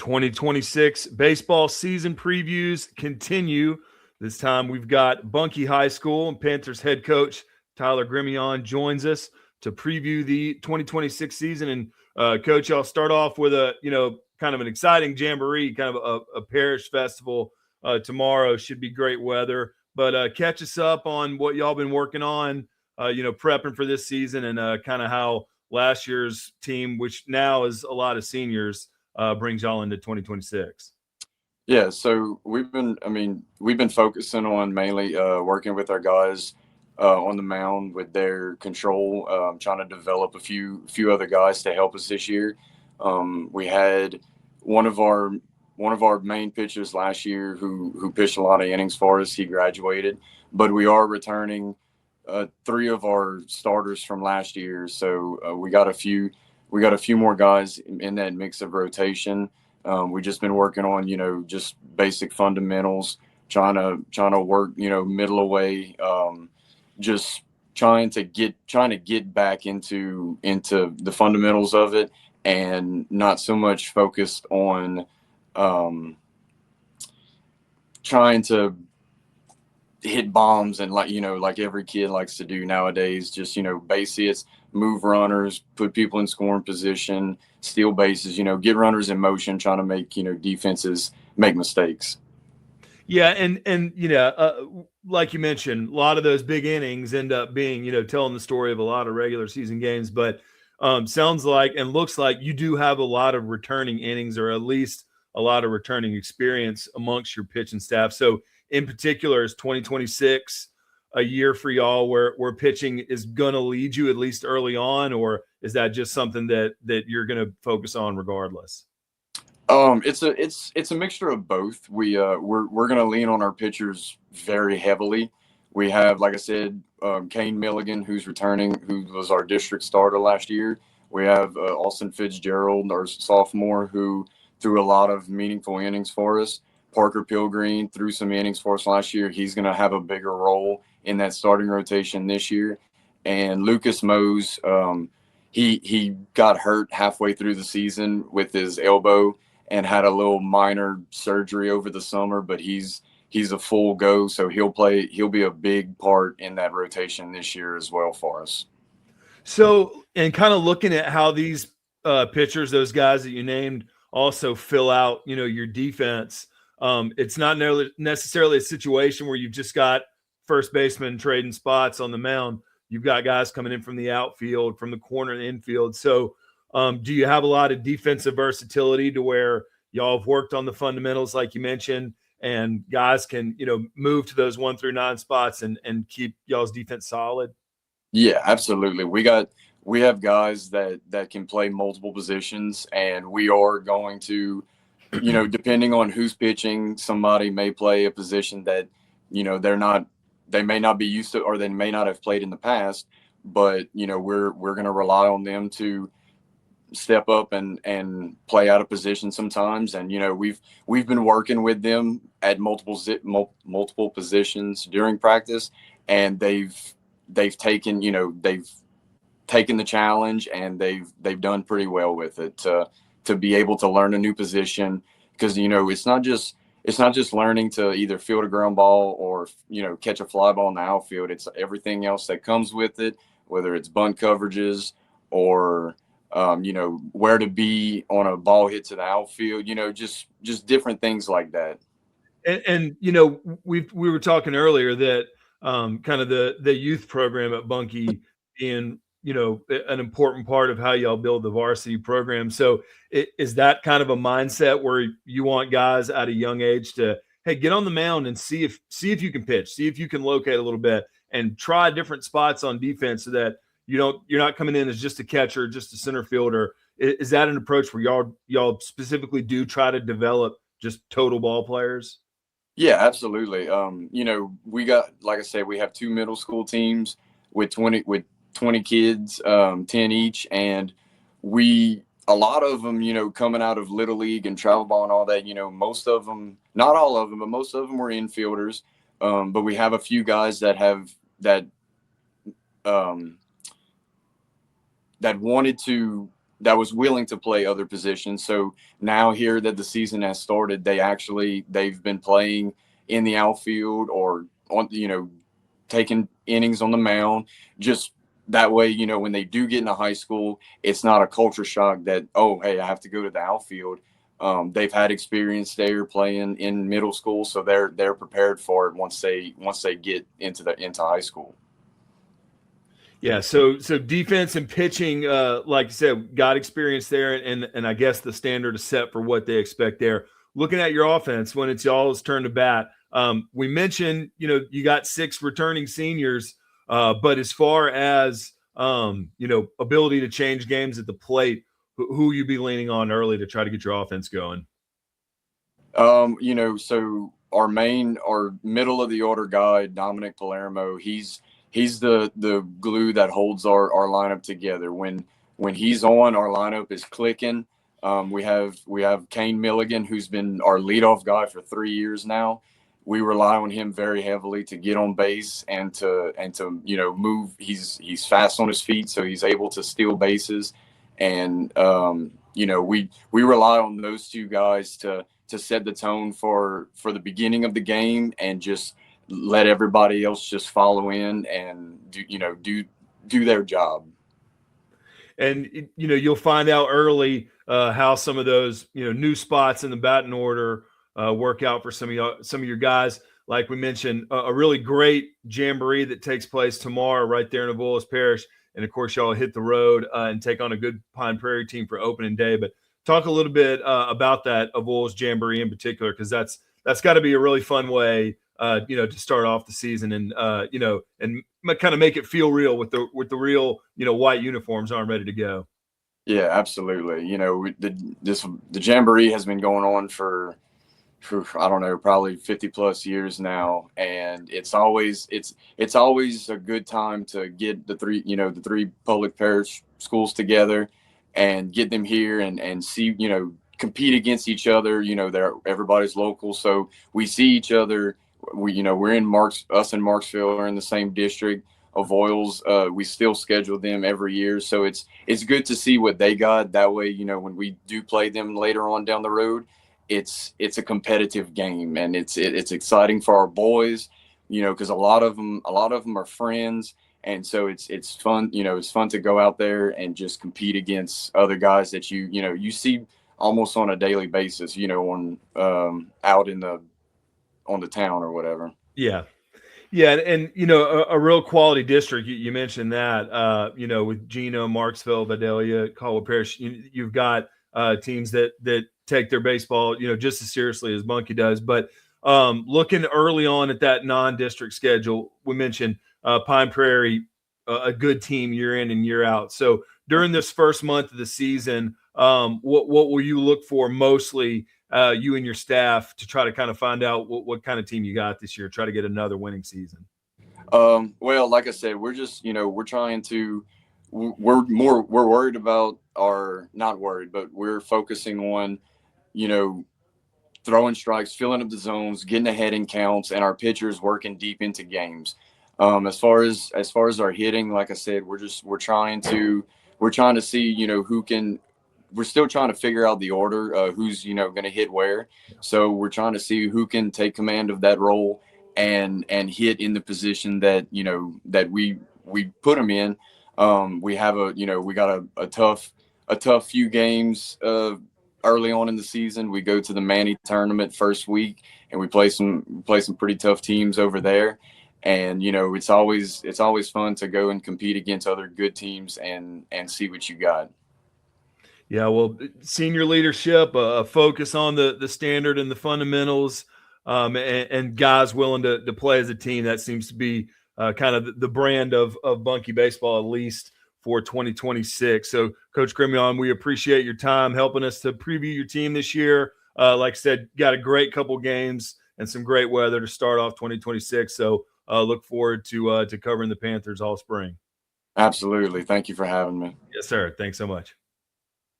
2026 baseball season previews continue. This time we've got Bunkie High School and Panthers head coach Tyler Gremillion joins us to preview the 2026 season. And Coach, I'll start off with a kind of an exciting jamboree, kind of a parish festival tomorrow. Should be great weather. But catch us up on what y'all been working on, prepping for this season, and kind of how last year's team, which now is a lot of seniors, brings y'all into 2026. Yeah, so we've been focusing on mainly working with our guys on the mound with their control, trying to develop a few other guys to help us this year. We had one of our main pitchers last year who pitched a lot of innings for us. He graduated, but we are returning 3 of our starters from last year. So we got a few more guys in that mix of rotation. We've just been working on, just basic fundamentals, trying to work, middle away, just trying to get back into the fundamentals of it, and not so much focused on trying to hit bombs and like every kid likes to do nowadays, just base hits, move runners, put people in scoring position, steal bases, get runners in motion, trying to make defenses make mistakes. Yeah, and like you mentioned, a lot of those big innings end up being telling the story of a lot of regular season games, but sounds like and looks like you do have a lot of returning innings, or at least a lot of returning experience amongst your pitching staff. So in particular, is 2026 a year for y'all where pitching is going to lead you at least early on, or is that just something that you're going to focus on regardless? It's a mixture of both. We're going to lean on our pitchers very heavily. We have, like I said, Kane Milligan, who's returning, who was our district starter last year. We have Austin Fitzgerald, our sophomore, who threw a lot of meaningful innings for us. Parker Pilgreen threw some innings for us last year. He's going to have a bigger role in that starting rotation this year. And Lucas Mose, he got hurt halfway through the season with his elbow and had a little minor surgery over the summer, but he's a full go, so he'll be a big part in that rotation this year as well for us. So, and kind of looking at how these pitchers, those guys that you named, also fill out, your defense. It's not necessarily a situation where you've just got first baseman trading spots on the mound. You've got guys coming in from the outfield, from the corner and infield. So do you have a lot of defensive versatility to where y'all have worked on the fundamentals, like you mentioned, and guys can, move to those 1 through 9 spots and keep y'all's defense solid? Yeah, absolutely. We have guys that can play multiple positions, and we are going to, depending on who's pitching, somebody may play a position that, they may not be used to, or they may not have played in the past, but, we're going to rely on them to step up and play out of position sometimes. And, we've been working with them at multiple positions during practice, and they've taken the challenge, and they've done pretty well with it to be able to learn a new position, because it's not just learning to either field a ground ball or catch a fly ball in the outfield. It's everything else that comes with it, whether it's bunt coverages or where to be on a ball hit to the outfield, just different things like that. And we were talking earlier that kind of the youth program at Bunkie being an important part of how y'all build the varsity program. So is that kind of a mindset where you want guys at a young age to, hey, get on the mound and see if you can pitch, see if you can locate a little bit, and try different spots on defense, so that you're not coming in as just a catcher, just a center fielder? Is that an approach where y'all specifically do try to develop just total ball players? Yeah, absolutely. We got, like I said, we have 2 middle school teams with 20 kids, 10 each. And a lot of them, coming out of Little League and travel ball and all that, most of them, not all of them, but most of them were infielders. But we have a few guys that wanted to that was willing to play other positions. So now here that the season has started, they've been playing in the outfield or on, taking innings on the mound. Just that way, when they do get into high school, it's not a culture shock that, oh, hey, I have to go to the outfield. They've had experience there playing in middle school, so they're prepared for it once they get into high school. Yeah, so defense and pitching, like I said, got experience there, and I guess the standard is set for what they expect there. Looking at your offense, when it's y'all's turn to bat, we mentioned you got 6 returning seniors, but as far as ability to change games at the plate, who you be leaning on early to try to get your offense going? So our middle of the order guy, Dominic Palermo, he's the glue that holds our lineup together. When he's on, our lineup is clicking. We have Kane Milligan, who's been our leadoff guy for 3 years now. We rely on him very heavily to get on base and to move. He's fast on his feet, so he's able to steal bases. And we rely on those 2 guys to set the tone for the beginning of the game, and just let everybody else just follow in and do their job. And you'll find out early how some of those new spots in the batting order work out for some of your guys. Like we mentioned, a really great jamboree that takes place tomorrow right there in Avoyelles Parish, and of course y'all hit the road and take on a good Pine Prairie team for opening day. But talk a little bit about that Avoyelles Jamboree in particular, because that's got to be a really fun way to start off the season, and and kind of make it feel real with the real white uniforms on ready to go. Yeah, absolutely. The jamboree has been going on for I don't know, probably 50 plus years now, and it's always a good time to get the three public parish schools together and get them here and see, compete against each other. Everybody's local, so we see each other. We're in us and Marksville are in the same district. Avoyelles, we still schedule them every year, so it's good to see what they got. That way, when we do play them later on down the road, it's a competitive game, and it's exciting for our boys, because a lot of them are friends, and so it's fun. It's fun to go out there and just compete against other guys that you see almost on a daily basis, on out on the town or whatever. Yeah. Yeah, and a real quality district. You mentioned that, with Gino, Marksville, Vidalia, Caldwell Parish. You've got teams that take their baseball, just as seriously as Bunkie does. But looking early on at that non-district schedule, we mentioned Pine Prairie, a good team year in and year out. So during this first month of the season, what will you look for mostly, you and your staff, to try to kind of find out what kind of team you got this year, try to get another winning season? Well, like I said, we're just, we're trying to, we're worried about not worried, but we're focusing on, throwing strikes, filling up the zones, getting ahead in counts, and our pitchers working deep into games. As far as our hitting, like I said, we're trying to see, who can. We're still trying to figure out the order, who's going to hit where. So we're trying to see who can take command of that role and hit in the position that that we put them in. We have we got a tough few games early on in the season. We go to the Manny tournament first week, and we play some pretty tough teams over there. And it's always fun to go and compete against other good teams and see what you got. Yeah, well, senior leadership, a focus on the standard and the fundamentals, and guys willing to play as a team. That seems to be kind of the brand of Bunkie baseball, at least for 2026. So, Coach Gremillion, we appreciate your time helping us to preview your team this year. Like I said, got a great couple games and some great weather to start off 2026. So, look forward to covering the Panthers all spring. Absolutely. Thank you for having me. Yes, sir. Thanks so much.